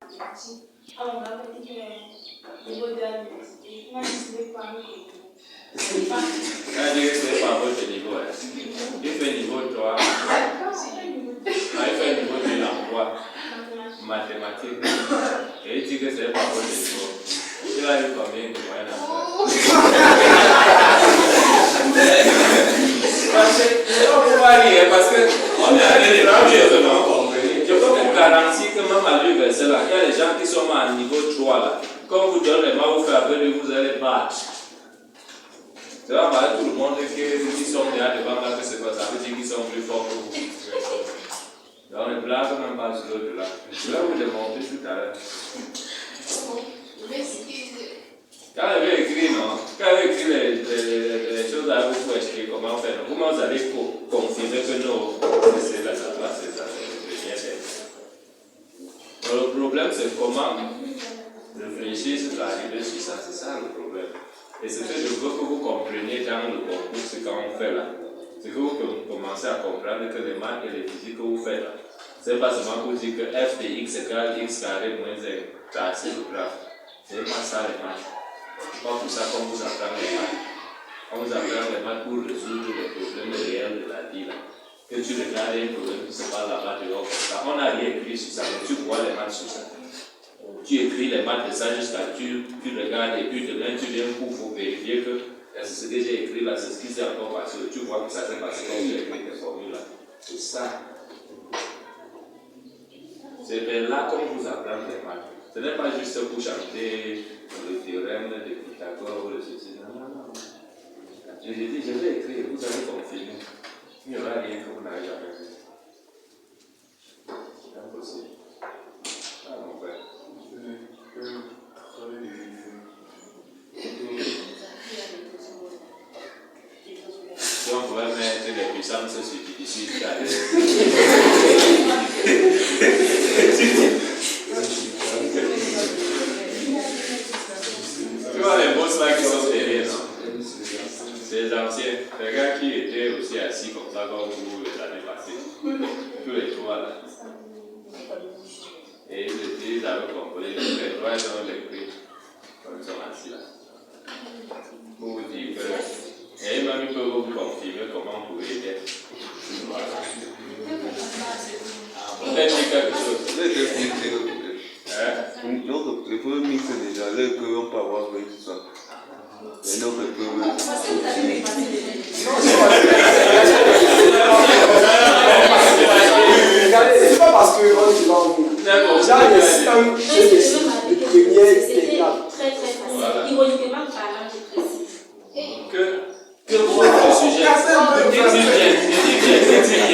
mathématiques. Alors, on avait dit que les niveaux de la université, on a décidé par nous. C'est pas votre niveau. Il fait niveau 3. Il fait niveau de l'emploi. Mathématiques. Et il dit que c'est pas votre niveau. Il a eu combien de moyens parce qu'on est allé les rapidement compris. Je peux vous garantir que même à l'université, là, il y a des gens qui sont à niveau 3 là. Quand vous donnez les mains, vous faites appel, vous allez battre. C'est pas mal, tout le monde qui sont là devant là, que c'est pas ça, veut dire qu'ils sont plus forts que vous. Donc les blagues même pas sur l'autre là. Je vais vous démontrer tout à l'heure. Quand elle avait écrit, non? Quand elle avait écrit les choses à vous pour expliquer comment faire, comment vous allez confirmer que non, c'est là, ça va, c'est ça, c'est bien fait. Le problème, c'est comment réfléchir sur l'arrivée sur ça, c'est ça le problème. Et c'est ce que je veux que vous compreniez dans le concours, ce qu'on fait là. C'est que vous commencez à comprendre que les maths et les physiques que vous faites là, c'est pas seulement pour dire que f de x égale x carré moins 1, c'est le graphe. C'est pas ça les maths. C'est pas pour ça qu'on vous apprend les maths. On vous apprend les maths pour résoudre les problèmes réels de la vie là. Que tu regardes un problème qui se passe là-bas dehors comme ça. On n'a rien écrit sur ça, mais tu vois les maths sur ça. Tu écris les maths de ça jusqu'à tu regardes et puis demain tu viens pour vérifier que ce que j'ai écrit là, c'est ce qui s'est encore passé. Tu vois que ça s'est passé quand j'ai écrit tes formules là. C'est ça. C'est là qu'on vous apprend les maths. Ce n'est pas juste pour chanter le théorème de Pythagore ou de ceci. Non. Je dis, je vais écrire, vous allez confirmer. Il n'y aura rien que vous n'avez jamais vu. C'est impossible. Ah mon frère. Si on pouvait mettre les puissances subdivisibles, tu vois les boss là qui sont derrière, non? C'est les anciens, les gars qui étaient aussi assis comme ça comme vous les années passées. Tous les trois là. Et ils avaient compris, les trois ils ont les prix. Comme ils sont assis là. Pour vous dire que. Et même ils peuvent vous confirmer comment vous pouvez être. Voilà. On peut dire quelque chose. Donc, le premier mix déjà, là, on peut avoir avec ça. Et donc, le premier. C'est pas parce qu'on est devant vous. Là, le système de première étape. Très très facile. Ironiquement parlant, je précise. Que votre sujet,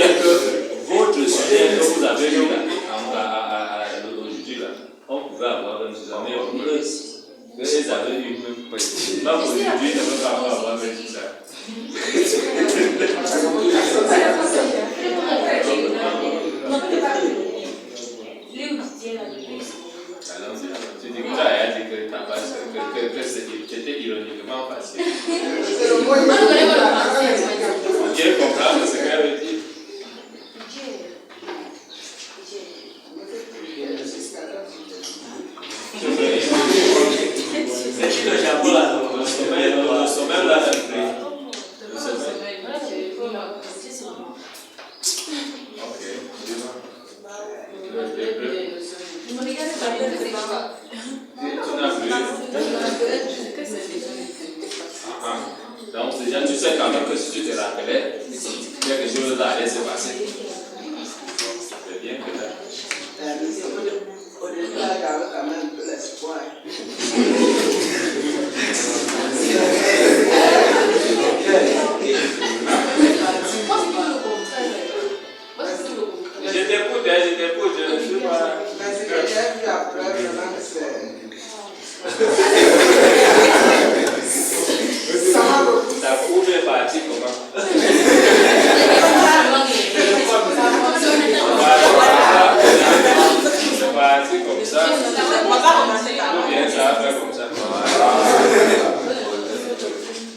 que votre sujet que vous avez eu là, aujourd'hui là, on pouvait avoir une journée en plus. Que les avaient eu même pas. Même aujourd'hui, ne peut pas avoir même ça. Allons-y. Tu dis que tu as dit que c'était ironiquement facile. On vient comprendre ce qu'elle veut dire. C'est qui le Japon là? Le sommet là, c'est le ok. Tu n'as plus. Donc déjà tu sais quand même que si tu te rappelais, quelque chose allait se passer. C'est bien que là. Au début, là, il y avait quand même un peu l'espoir. Je t'écoute, je ne sais pas. Mais ce que j'ai vu après, vraiment, c'est. Ta courbe est partie comment? C'est parti comme ça. Ou bien ça va faire comme ça.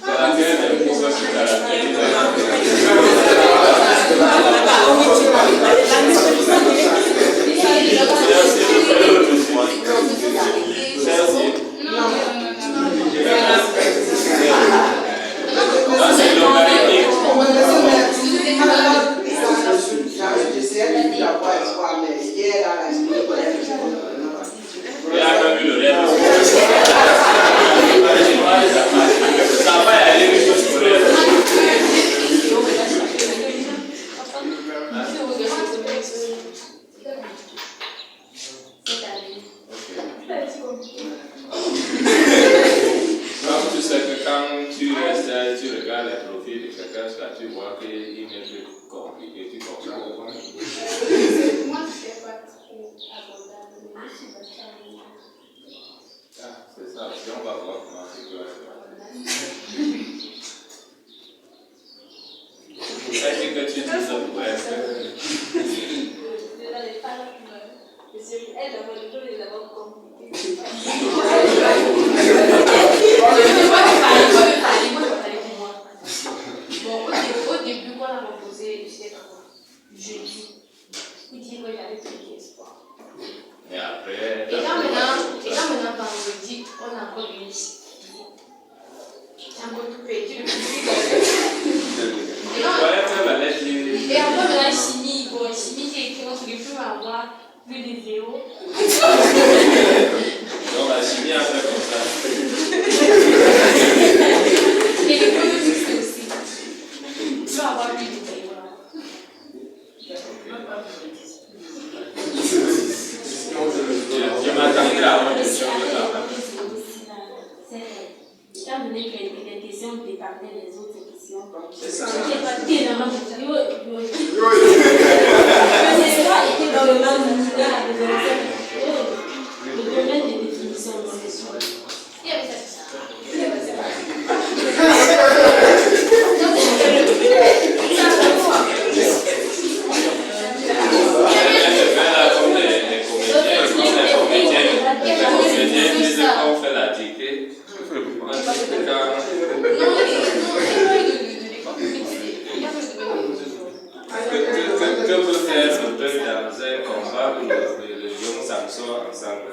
C'est la même chose que tu as quelqu'un, tu vois qu'il met des compliqué, tu comprends. Moi, je ne sais pas trop abordable, mais je suis vachement. Ah, c'est ça, si on va voir comment c'est que est-ce que tu dis ça pour elle? Elle d'abord, je peux les avoir compliqués. Bon, au début, quand on a proposé, j'étais d'accord. Jeudi. Il dit que j'avais pris espoir. Et après. Et quand maintenant, vendredi, on a encore une liste. J'ai encore tout perdu. Et après, maintenant, chimie, j'ai écrit un truc, je peux avoir plus de zéro. Donc la chimie a fait comme ça. Et l'économie aussi. Tu vas avoir plus de zéro. Je m'attendais à avoir des choses de ça. Étant donné que les questions départaient les autres questions, C'est ça. je n'ai pas énormément de été dans le même mouvement. Le domaine des définitions de ces choses. On fait la dictée. Que peut faire le peuple dans un combat où les lions s'assoient ensemble?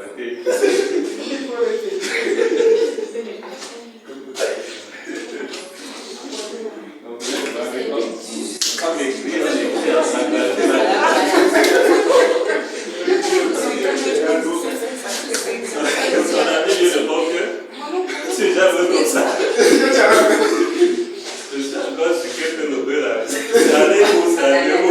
Quand j'écris ensemble. On a mis le bon cœur. C'est jamais comme ça. Je sais pas si quelqu'un le veut là. C'est allé où, c'est allé où.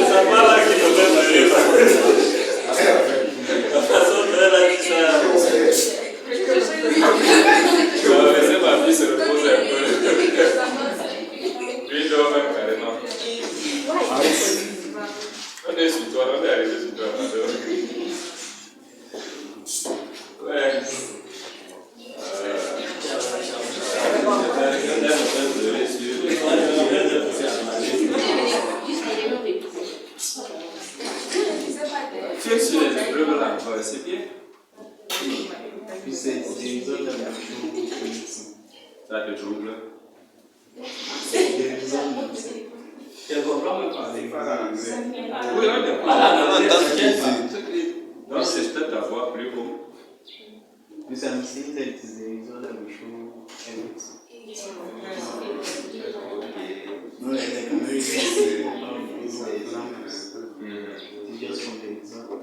C'est pas là qu'il me fait parler. La façon dont elle a dit ça. Je vais laisser ma fille se reposer un peu. Lui dort même carrément. On est sur toi, on est arrivé sur toi. Ouais. Tu es sur les épreuves là, c'est bien. Puis c'est des autres Ça te trouble. Tu comprends même pas les phrases. Oui, on est pas là. Non, c'est peut-être ta voix plus haut. Puis I'm saying that it's the result of the show. No, like American say, these are examples. It's just from the example.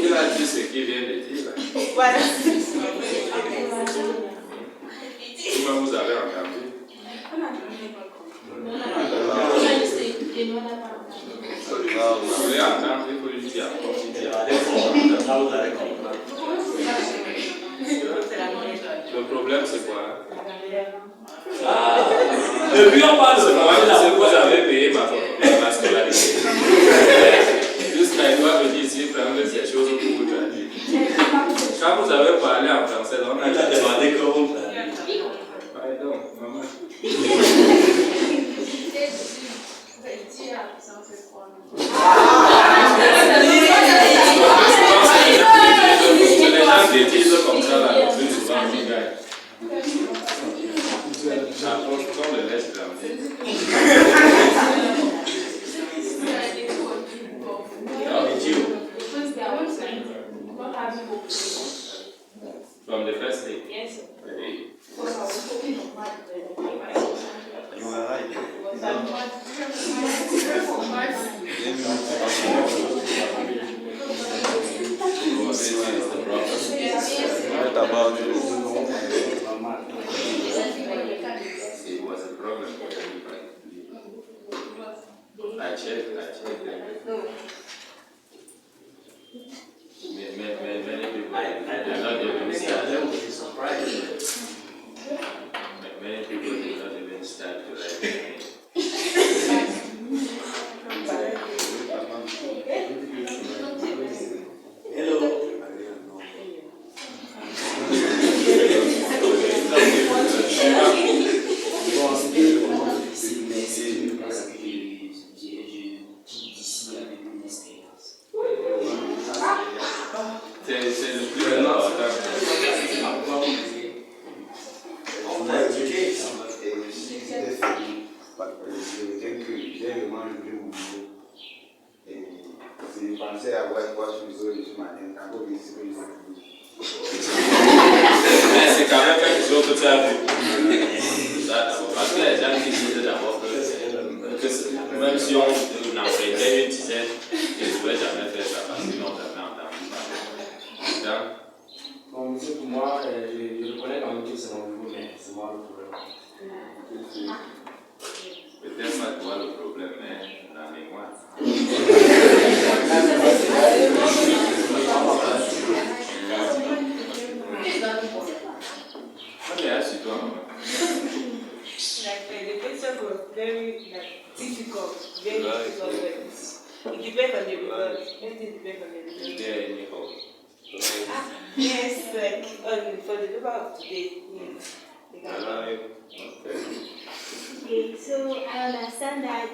Il a dit ce qu'il vient de dire là. Voilà. Comment vous avez entendu? Vous voulez entendre, il faut lui dire encore. Le problème c'est quoi? Depuis on parle de moi, vous avez payé ma scolarité. Jusqu'à il doit me dire s'il prend ces choses pour vous traduire. Quand vous avez parlé en français, on a déjà demandé comment vous traduisez. Pardon, maman. Les gens bêtises comme ça, là, le plus souvent, ils gagnent. On le laisse grandir. From the first day? Yes. Ready? You are right. What about you? It was a problem for everybody. I checked them. No. Many people I did not don't even know. start. That would be surprising. Many people did not even start to write their name. Hello. Bon, c'était vraiment difficile, mais c'est parce que j'ai quitte d'ici avec une expérience. C'est le plus important. On a étudié, ça m'a fait. J'ai vraiment joué mon jeu. Et j'ai pensé avoir quoi sur ce matin, quand on dit que Mais c'est quand même quelque chose que tu as vu. Parce que les gens qui disent d'abord que même si on en faisait une dizaine, ils ne pouvaient jamais faire ça parce qu'ils n'ont jamais entendu parler. Bon, monsieur, pour moi, je reconnais quand même que c'est mon niveau, mais c'est moi le problème. Peut-être pas toi le problème, mais la mémoire. Let me ask you, Tom. Like the question was very difficult, very difficult. It depends on the result. Everything depends on the Is result. there any hope? Yes, like for the paper of today, yes. Okay. Okay, so I understand that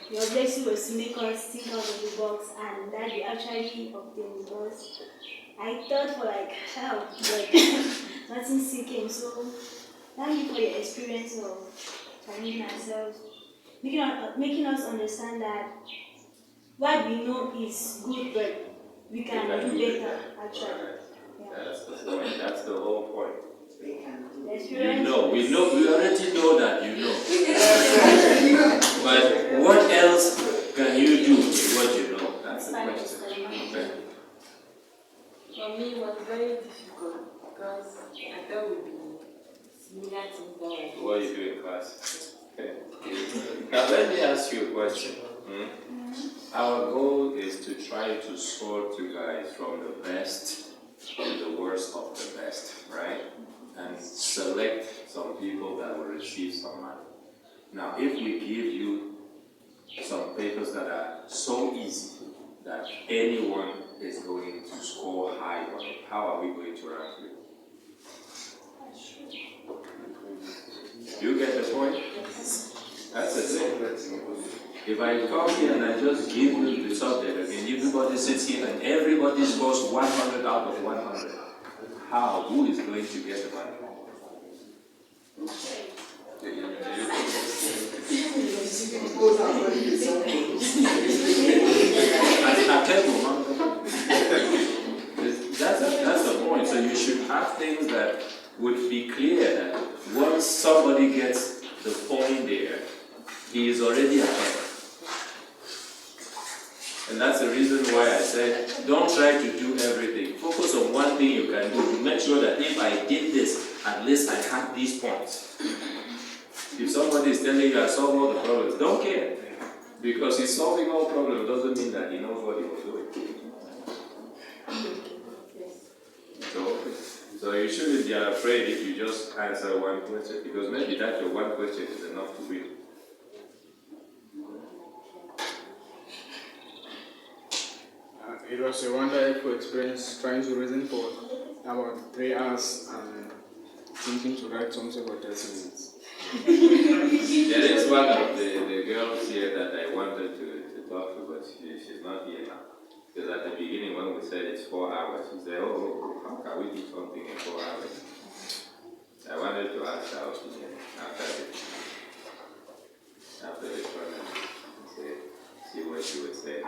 your blessing was to make us think out of the box and that you actually obtained results. I thought for like help, but nothing sinking. So thank you for your experience of challenging ourselves, making us understand that what we know is good, but we can do better actually. Yeah. That's the point. That's the whole point. The You experience know, we already know that you know. But what else can you do with what you know? That's the question. Okay. For me, it was very difficult because I thought it would be similar things that I What you do in class? Okay. Now let me ask you a question. Our goal is to try to sort you guys from the best to the worst of the best, right? And select some people that will receive some money. Now, if we give you some papers that are so easy that anyone is going to score high on it, how are we going to rank you? You get the point? That's the thing. If I come here and I just give you the subject, I mean, everybody sits here and everybody scores 100 out of 100. How? Who is going to get the money? That's the point. So you should have things that would be clear that once somebody gets the point there, he is already ahead. And that's the reason why I said, don't try to do everything. Focus on one thing you can do. Make sure that if I did this, at least I have these points. If somebody is telling you I solve all the problems, don't care. Because he's solving all problems doesn't mean that he knows what he was doing. So you shouldn't be afraid if you just answer one question, because maybe that your one question is enough to win. It was a wonderful experience trying to reason for about 3 hours and thinking to write something for 30 minutes. There is one of the girls here that I wanted to talk to, but she's not here now. Because at the beginning when we said it's 4 hours, she said, oh, how can we do something in 4 hours? I wanted to ask her opinion after the tournament, see what she would say.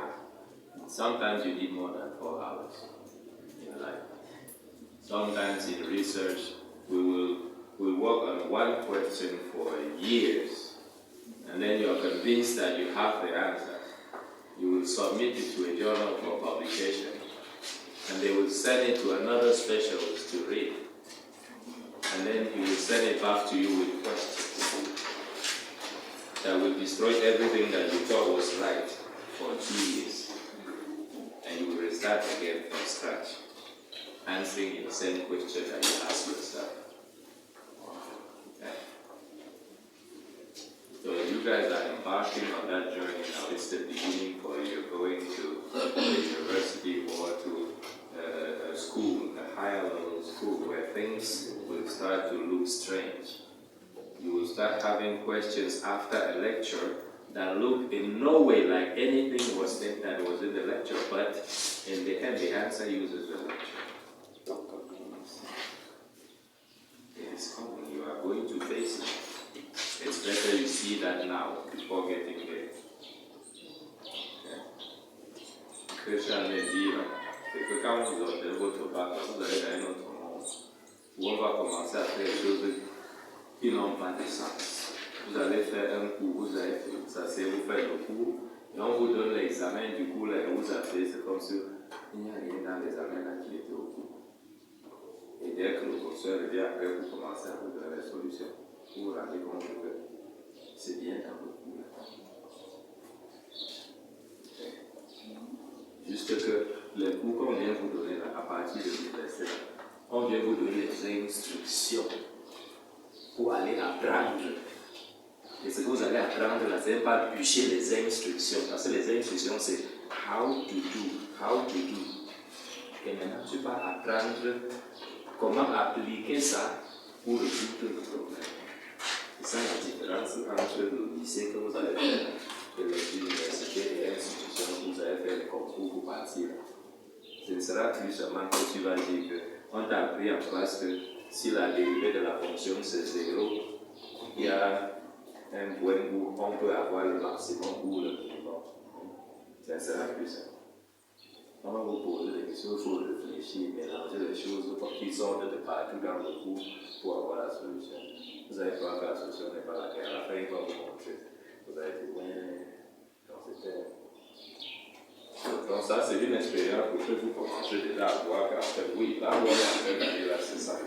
Sometimes you need more than 4 hours in life. Sometimes in research, we work on one question for years, and then you're convinced that you have the answer. You will submit it to a journal for publication, and they will send it to another specialist to read, and then he will send it back to you with questions. that will destroy everything that you thought was right for 2 years. And you will restart again from scratch, answering the same question that you asked yourself. Okay. So you guys are embarking on that journey now. It's the beginning for you going to the university or to a school, a higher level school, where things will start to look strange. You will start having questions after a lecture that look in no way like anything that was in the lecture, but in the end the answer uses the lecture. It is coming. You are going to face it. It's better you see that now before getting there. Christian me dit, c'est que quand vous avez votre bac, vous allez dans un autre monde où on va commencer à faire des choses qui n'ont pas de sens. Vous allez faire un cours, vous allez faire ça, c'est vous faire le cours, et on vous donne l'examen, du coup, là, vous avez, c'est comme si il n'y a rien dans l'examen là qui était au cours. Et dès que le professeur revient après, vous commencez à vous donner la solution. Vous vous rendez compte que c'est bien dans le cours là. Juste que les cours qu'on vient vous donner là, à partir de l'université, on vient vous donner les instructions pour aller apprendre. Et ce que vous allez apprendre là, c'est pas bûcher les instructions, parce que les instructions c'est how to do. Et maintenant tu vas apprendre comment appliquer ça pour résoudre le problème. C'est ça la différence entre le lycée que vous allez faire et les universités et les institutions que vous allez faire les concours pour partir. Ce ne sera plus seulement que tu vas dire qu'on t'a appris en classe que si la dérivée de la fonction c'est 0, il y a un point où on peut avoir le maximum ou le minimum. Ça ne sera plus ça. On va vous poser des questions, il faut réfléchir, mélanger les choses qui sortent de partout dans le cours pour avoir la solution. Vous allez voir que la solution n'est pas laquelle. À la fin, il va vous montrer. Vous allez dire, ouais, quand c'était. Donc ça, c'est une expérience pour que vous commencez déjà à voir qu'en fait, oui, là où on est en train d'aller là, c'est ça.